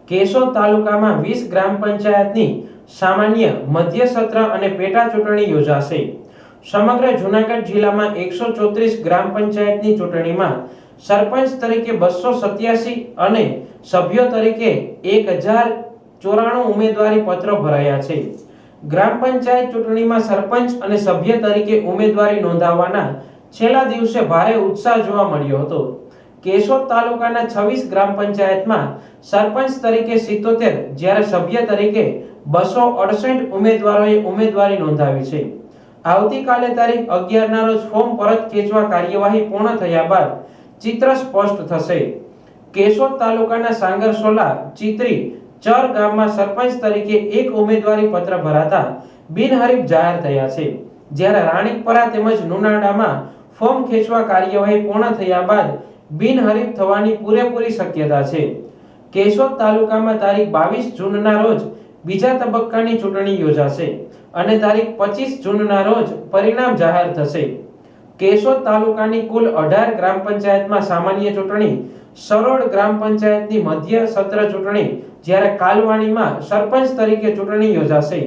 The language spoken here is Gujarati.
કેશોદ તાલુકામાં 20 ગ્રામ પંચાયતની સામાન્ય, મધ્ય સત્ર અને પેટા ચૂંટણી યોજાશે. સમગ્ર જૂનાગઢ જિલ્લામાં 134 ગ્રામ પંચાયતની ચૂંટણીમાં સરપંચ તરીકે 287 અને સભ્યો તરીકે 1094 ઉમેદવારી પત્રો ભરાયા છે. ગ્રામ પંચાયત ચૂંટણીમાં સરપંચ અને સભ્ય તરીકે ઉમેદવારી નોંધાવવાના છેલ્લા દિવસે ભારે ઉત્સાહ જોવા મળ્યો હતો. કેશોદ તાલુકાના 26 ગ્રામ પંચાયતમાં સરપંચ તરીકે 77 જ્યારે સભ્ય તરીકે 268 ઉમેદવારોએ ઉમેદવારી નોંધાવી છે. આવતીકાલે તારીખ 11 ના રોજ ફોર્મ પરત ખેંચવા કાર્યવાહી પૂર્ણ થયા બાદ ચિત્ર સ્પષ્ટ થશે. કેશોદ તાલુકાના સાંગરસોલા, ચિત્રી, ચર ગામમાં સરપંચ તરીકે એક ઉમેદવારી પત્ર ભરાતા બિનહરીફ જાહેર થયા છે. જ્યારે રાણીપરા તેમજ નુનાડામાં ફોર્મ ખેંચવા કાર્યવાહી પૂર્ણ થયા બાદ બિનહરીફ થવાની પૂરેપૂરી શક્યતા છે. કેશોદ તાલુકામાં તારીખ 22 જૂનના રોજ બીજા તબક્કાની ચૂંટણી યોજાશે અને તારીખ 25 જૂનના રોજ પરિણામ જાહેર થશે. કેશોદ તાલુકાની કુલ 18 ગ્રામ પંચાયતમાં સામાન્ય ચૂંટણી, સરોડ ગ્રામ પંચાયતની મધ્ય સત્ર ચૂંટણી, જ્યારે કાલવાણીમાં સરપંચ તરીકે ચૂંટણી યોજાશે.